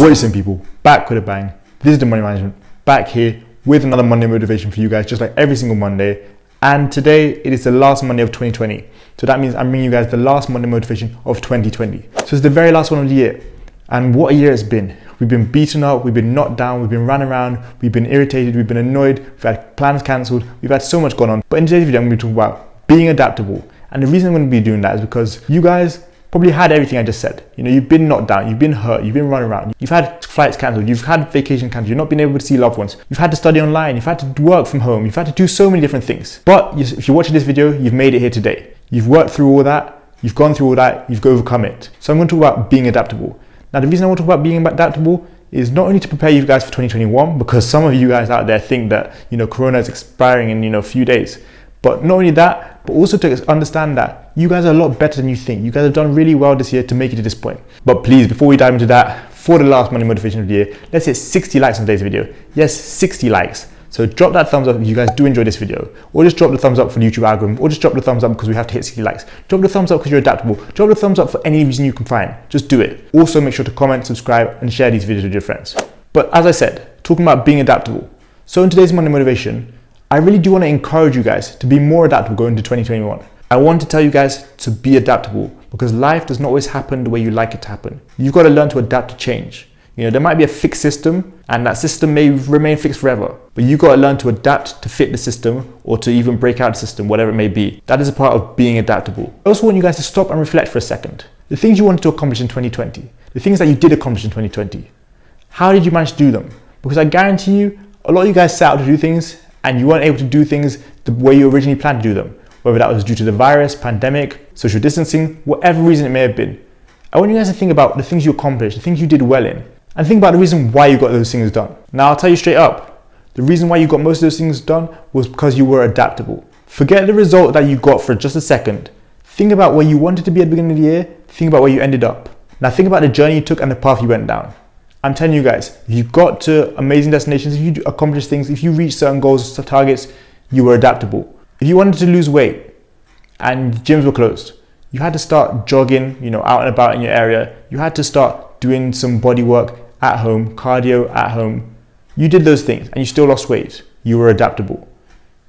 What is saying, people? Back with a bang. This is the Money Management, back here with another Monday motivation for you guys, just like every single Monday. And today it is the last Monday of 2020. So that means I'm bringing you guys the last Monday motivation of 2020. So it's the very last one of the year. And what a year it's been. We've been beaten up, we've been knocked down, we've been run around, we've been irritated, we've been annoyed, we've had plans cancelled, we've had so much going on. But in today's video, I'm going to be talking about being adaptable. And the reason I'm going to be doing that is because you guys probably had everything I just said. You know, you've been knocked down, you've been hurt, you've been run around, you've had flights cancelled, you've had vacation cancelled, you've not been able to see loved ones, you've had to study online, you've had to work from home, you've had to do so many different things. But if you're watching this video, you've made it here today. You've worked through all that, you've gone through all that, you've overcome it. So I'm going to talk about being adaptable. Now, the reason I want to talk about being adaptable is not only to prepare you guys for 2021, because some of you guys out there think that, you know, Corona is expiring in, a few days. But not only that, but also to understand that you guys are a lot better than you think. You guys have done really well this year to make it to this point. But please, before we dive into that, for the last Monday motivation of the year, let's hit 60 likes on today's video. Yes, 60 likes. So drop that thumbs up if you guys do enjoy this video, or just drop the thumbs up for the YouTube algorithm, or just drop the thumbs up because we have to hit 60 likes. Drop the thumbs up because you're adaptable. Drop the thumbs up for any reason you can find. Just do it. Also, make sure to comment, subscribe, and share these videos with your friends. But as I said, talking about being adaptable. So in today's Monday motivation, I really do want to encourage you guys to be more adaptable going into 2021. I want to tell you guys to be adaptable because life does not always happen the way you like it to happen. You've got to learn to adapt to change. You know, there might be a fixed system and that system may remain fixed forever, but you've got to learn to adapt to fit the system or to even break out the system, whatever it may be. That is a part of being adaptable. I also want you guys to stop and reflect for a second. The things you wanted to accomplish in 2020, the things that you did accomplish in 2020, how did you manage to do them? Because I guarantee you, a lot of you guys set out to do things and you weren't able to do things the way you originally planned to do them. Whether that was due to the virus, pandemic, social distancing, whatever reason it may have been. I want you guys to think about the things you accomplished, the things you did well in, and think about the reason why you got those things done. Now I'll tell you straight up, the reason why you got most of those things done was because you were adaptable. Forget the result that you got for just a second. Think about where you wanted to be at the beginning of the year, think about where you ended up. Now think about the journey you took and the path you went down. I'm telling you guys, if you got to amazing destinations, if you accomplished things, if you reached certain goals, targets, you were adaptable. If you wanted to lose weight and gyms were closed, you had to start jogging, out and about in your area. You had to start doing some body work at home, cardio at home. You did those things and you still lost weight. You were adaptable.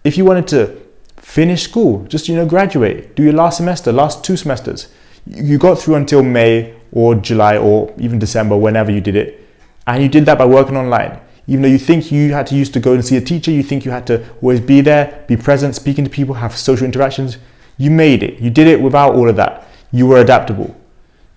If you wanted to finish school, just, graduate, do your last semester, last 2 semesters, you got through until May or July or even December, whenever you did it. And you did that by working online. Even though you think you had to used to go and see a teacher, you think you had to always be there, be present, speaking to people, have social interactions, you made it. You did it without all of that. You were adaptable.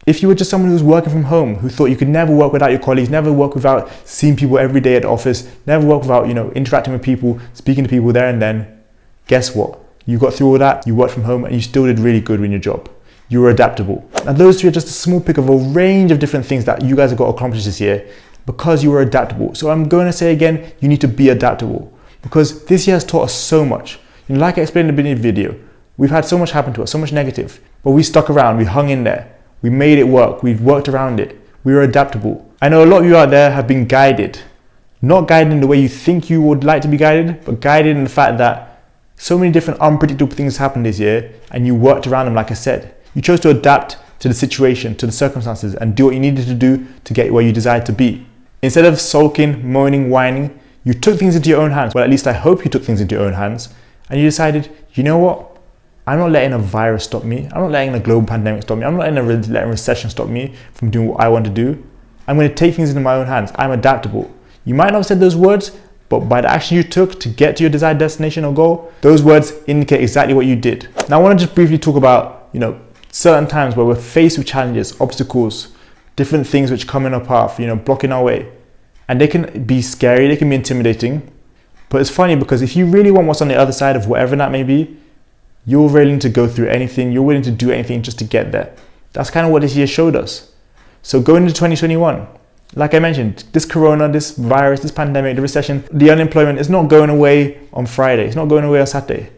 If you were just someone who was working from home, who thought you could never work without your colleagues, never work without seeing people every day at the office, never work without, interacting with people, speaking to people there and then, guess what? You got through all that, you worked from home, and you still did really good in your job. You were adaptable. Now those 3 are just a small pick of a range of different things that you guys have got accomplished this year because you were adaptable. So I'm going to say again, you need to be adaptable because this year has taught us so much. Like I explained in the beginning of the video, we've had so much happen to us, so much negative, but we stuck around, we hung in there, we made it work, we worked around it, we were adaptable. I know a lot of you out there have been guided, not guided in the way you think you would like to be guided, but guided in the fact that so many different unpredictable things happened this year and you worked around them, like I said. You chose to adapt to the situation, to the circumstances, and do what you needed to do to get where you desired to be. Instead of sulking, moaning, whining, you took things into your own hands. Well, at least I hope you took things into your own hands. And you decided, you know what? I'm not letting a virus stop me. I'm not letting a global pandemic stop me. I'm not letting a recession stop me from doing what I want to do. I'm going to take things into my own hands. I'm adaptable. You might not have said those words, but by the action you took to get to your desired destination or goal, those words indicate exactly what you did. Now I want to just briefly talk about, certain times where we're faced with challenges, obstacles, different things which come in our path, blocking our way. And they can be scary, they can be intimidating. But it's funny because if you really want what's on the other side of whatever that may be, you're willing to go through anything, you're willing to do anything just to get there. That's kind of what this year showed us. So going into 2021, like I mentioned, this corona, this virus, this pandemic, the recession, the unemployment is not going away on Friday. It's not going away on Saturday.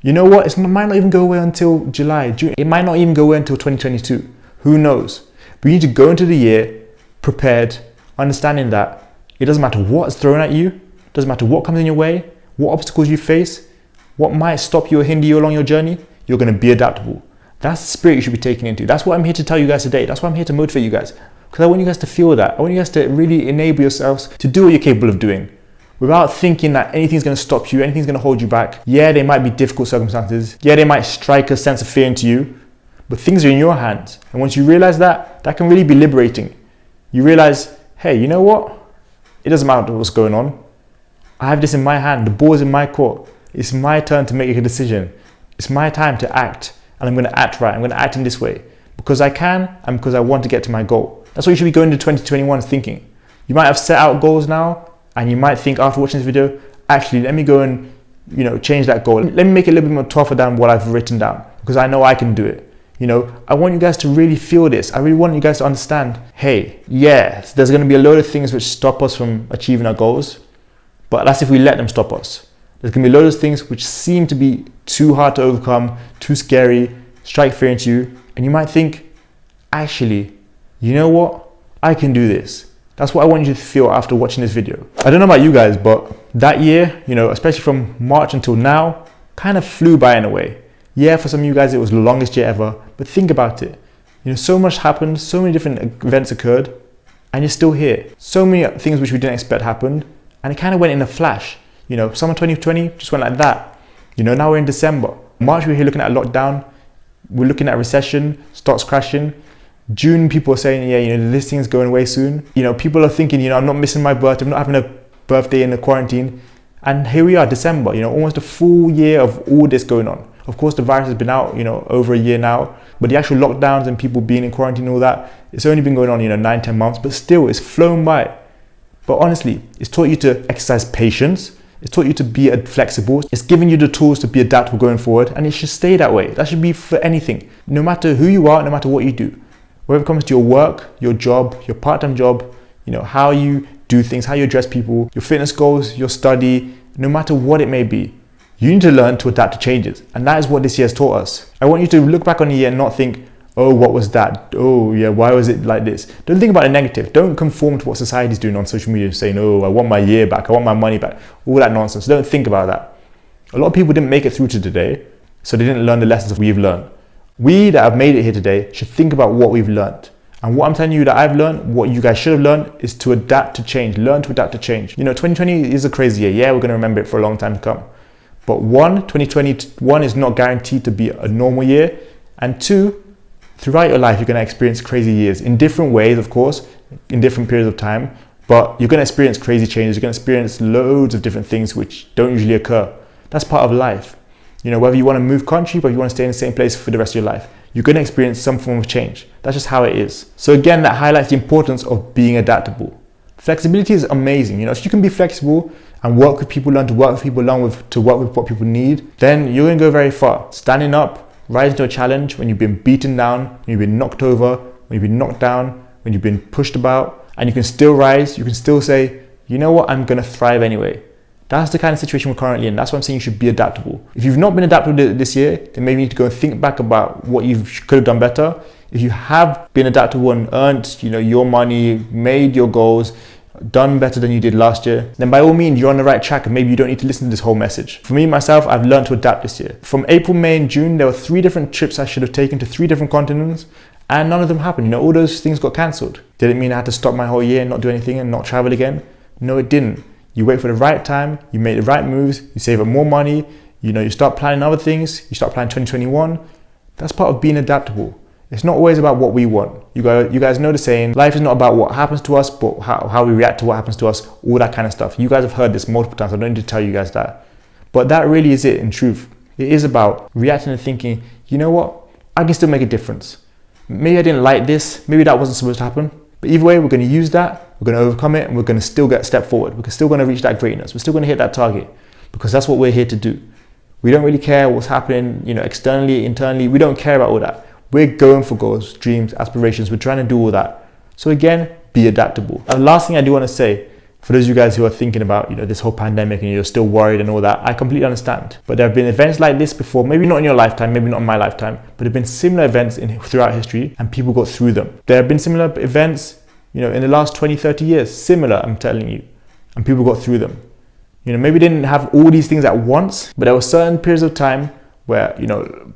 You know what? It might not even go away until July, June. It might not even go away until 2022. Who knows? But you need to go into the year prepared, understanding that it doesn't matter what's thrown at you, it doesn't matter what comes in your way, what obstacles you face, what might stop you or hinder you along your journey, you're going to be adaptable. That's the spirit you should be taking into. That's what I'm here to tell you guys today. That's why I'm here to motivate you guys. Because I want you guys to feel that. I want you guys to really enable yourselves to do what you're capable of doing without thinking that anything's going to stop you, anything's going to hold you back. Yeah, they might be difficult circumstances. Yeah, they might strike a sense of fear into you, but things are in your hands. And once you realize that, that can really be liberating. You realize, hey, you know what? It doesn't matter what's going on. I have this in my hand. The ball's in my court. It's my turn to make a decision. It's my time to act, and I'm going to act right. I'm going to act in this way because I can and because I want to get to my goal. That's what you should be going into 2021 thinking. You might have set out goals now, and you might think after watching this video, actually, let me go and change that goal. Let me make it a little bit more tougher than what I've written down because I know I can do it. I want you guys to really feel this. I really want you guys to understand, hey, yes, there's going to be a load of things which stop us from achieving our goals, but that's if we let them stop us. There's going to be a load of things which seem to be too hard to overcome, too scary, strike fear into you, and you might think, actually, you know what? I can do this. That's what I want you to feel after watching this video. I don't know about you guys, but that year, especially from March until now, kind of flew by in a way. Yeah, for some of you guys, it was the longest year ever, but think about it. So much happened, so many different events occurred, and you're still here. So many things which we didn't expect happened, and it kind of went in a flash. Summer 2020 just went like that. Now we're in December. March, we're here looking at a lockdown. We're looking at recession, stocks crashing. June, people are saying, yeah, this thing's going away soon. People are thinking, I'm not missing my birthday. I'm not having a birthday in the quarantine. And here we are, December, almost a full year of all this going on. Of course, the virus has been out, over a year now, but the actual lockdowns and people being in quarantine and all that, it's only been going on, 9-10 months, but still it's flown by. But honestly, it's taught you to exercise patience. It's taught you to be flexible. It's given you the tools to be adaptable going forward, and it should stay that way. That should be for anything, no matter who you are, no matter what you do. Whether it comes to your work, your job, your part-time job, how you do things, how you address people, your fitness goals, your study, no matter what it may be, you need to learn to adapt to changes. And that is what this year has taught us. I want you to look back on the year and not think, oh, what was that? Oh, yeah, why was it like this? Don't think about the negative. Don't conform to what society is doing on social media, saying, oh, I want my year back, I want my money back, all that nonsense. Don't think about that. A lot of people didn't make it through to today, so they didn't learn the lessons we've learned. We that have made it here today should think about what we've learned. And what I'm telling you that I've learned, what you guys should have learned, is to adapt to change. Learn to adapt to change. 2020 is a crazy year. Yeah, we're going to remember it for a long time to come. But 2021 is not guaranteed to be a normal year. And 2, throughout your life, you're going to experience crazy years in different ways, of course, in different periods of time. But you're going to experience crazy changes. You're going to experience loads of different things which don't usually occur. That's part of life. Whether you want to move country, whether you want to stay in the same place for the rest of your life, you're going to experience some form of change. That's just how it is. So again, that highlights the importance of being adaptable. Flexibility is amazing. If you can be flexible and work with people, learn to work with people, to work with what people need, then you're going to go very far. Standing up, rising to a challenge when you've been beaten down, when you've been knocked over, when you've been knocked down, when you've been pushed about, and you can still rise, you can still say, you know what, I'm going to thrive anyway. That's the kind of situation we're currently in. That's why I'm saying you should be adaptable. If you've not been adaptable this year, then maybe you need to go and think back about what you could have done better. If you have been adaptable and earned, your money, made your goals, done better than you did last year, then by all means, you're on the right track and maybe you don't need to listen to this whole message. For me, myself, I've learned to adapt this year. From April, May, and June, there were 3 different trips I should have taken to 3 different continents, and none of them happened. All those things got cancelled. Did it mean I had to stop my whole year and not do anything and not travel again? No, it didn't. You wait for the right time, you make the right moves, you save up more money, you start planning other things, you start planning 2021. That's part of being adaptable. It's not always about what we want. You guys know the saying, life is not about what happens to us, but how we react to what happens to us, all that kind of stuff. You guys have heard this multiple times, I don't need to tell you guys that. But that really is it in truth. It is about reacting and thinking, you know what, I can still make a difference. Maybe I didn't like this, maybe that wasn't supposed to happen. But either way, we're going to use that, we're going to overcome it, and we're going to still get a step forward. We're still going to reach that greatness. We're still going to hit that target because that's what we're here to do. We don't really care what's happening, externally, internally. We don't care about all that. We're going for goals, dreams, aspirations. We're trying to do all that. So again, be adaptable. And the last thing I do want to say, for those of you guys who are thinking about, this whole pandemic and you're still worried and all that, I completely understand. But there have been events like this before, maybe not in your lifetime, maybe not in my lifetime, but there have been similar events throughout history and people got through them. There have been similar events, in the last 20, 30 years, similar, I'm telling you, and people got through them. Maybe they didn't have all these things at once, but there were certain periods of time where,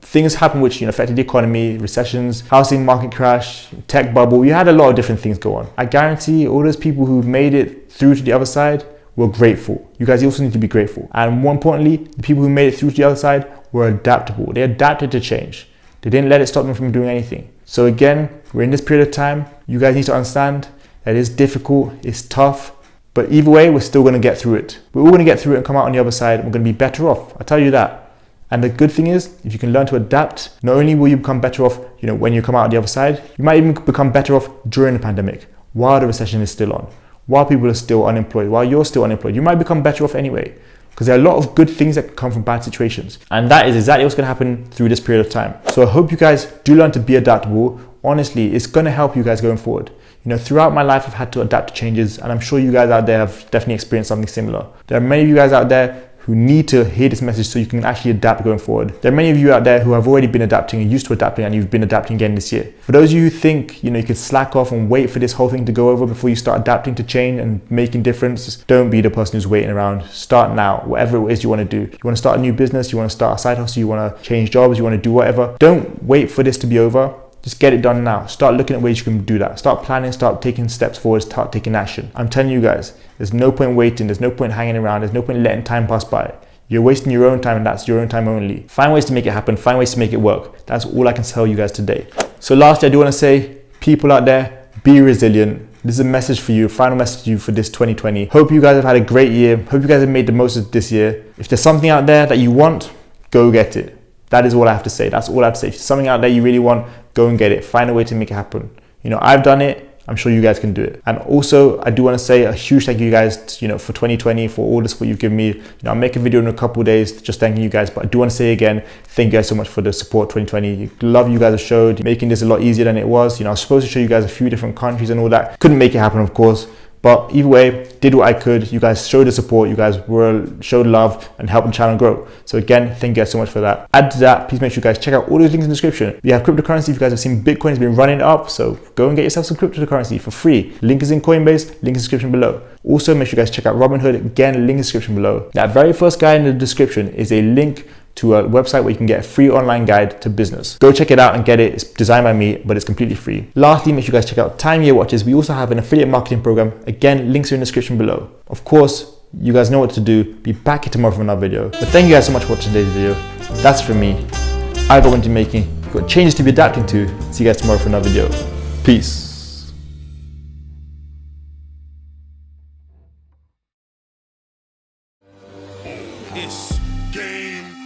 things happened which, affected the economy, recessions, housing market crash, tech bubble. You had a lot of different things go on. I guarantee all those people who made it through to the other side were grateful. You guys also need to be grateful. And more importantly, the people who made it through to the other side were adaptable. They adapted to change. They didn't let it stop them from doing anything. So again, we're in this period of time. You guys need to understand that it's difficult, it's tough, but either way, we're still gonna get through it. We're all gonna get through it and come out on the other side. We're gonna be better off. I'll tell you that. And the good thing is, if you can learn to adapt, not only will you become better off, when you come out on the other side, you might even become better off during the pandemic, while the recession is still on, while people are still unemployed, while you're still unemployed. You might become better off anyway, because there are a lot of good things that come from bad situations. And that is exactly what's gonna happen through this period of time. So I hope you guys do learn to be adaptable. Honestly, it's gonna help you guys going forward. Throughout my life, I've had to adapt to changes, and I'm sure you guys out there have definitely experienced something similar. There are many of you guys out there who need to hear this message so you can actually adapt going forward. There are many of you out there who have already been adapting and used to adapting, and you've been adapting again this year. For those of you who think, you could slack off and wait for this whole thing to go over before you start adapting to change and making difference, don't be the person who's waiting around. Start now, whatever it is you want to do. You want to start a new business, you want to start a side hustle, you want to change jobs, you want to do whatever. Don't wait for this to be over. Just get it done now. Start looking at ways you can do that. Start planning, start taking steps forward, start taking action. I'm telling you guys, there's no point waiting, there's no point hanging around, there's no point letting time pass by. You're wasting your own time, and that's your own time only. Find ways to make it happen, find ways to make it work. That's all I can tell you guys today. So lastly, I do want to say, people out there, be resilient. This is a message for you, a final message to you for this 2020. Hope you guys have had a great year. Hope you guys have made the most of this year. If there's something out there that you want, go get it. That is all I have to say. That's all I have to say. If there's something out there you really want, go and get it. Find a way to make it happen. I've done it. I'm sure you guys can do it. And also, I do want to say a huge thank you guys, for 2020, for all the support you've given me. I'll make a video in a couple of days just thanking you guys, but I do want to say again, thank you guys so much for the support 2020. Love you guys have showed, making this a lot easier than it was. I was supposed to show you guys a few different countries and all that. Couldn't make it happen, of course. But either way, did what I could. You guys showed the support. You guys showed love and helped the channel grow. So again, thank you guys so much for that. Add to that, please make sure you guys check out all those links in the description. We have cryptocurrency. If you guys have seen Bitcoin has been running up, so go and get yourself some cryptocurrency for free. Link is in Coinbase, link in the description below. Also, make sure you guys check out Robinhood. Again, link in the description below. That very first guide in the description is a link to a website where you can get a free online guide to business. Go check it out and get it. It's designed by me, but it's completely free. Lastly, make sure you guys check out Time Year Watches. We also have an affiliate marketing program. Again, links are in the description below. Of course, you guys know what to do. Be back here tomorrow for another video. But thank you guys so much for watching today's video. That's from me. I've got one to making. You've got changes to be adapting to. See you guys tomorrow for another video. Peace. It's game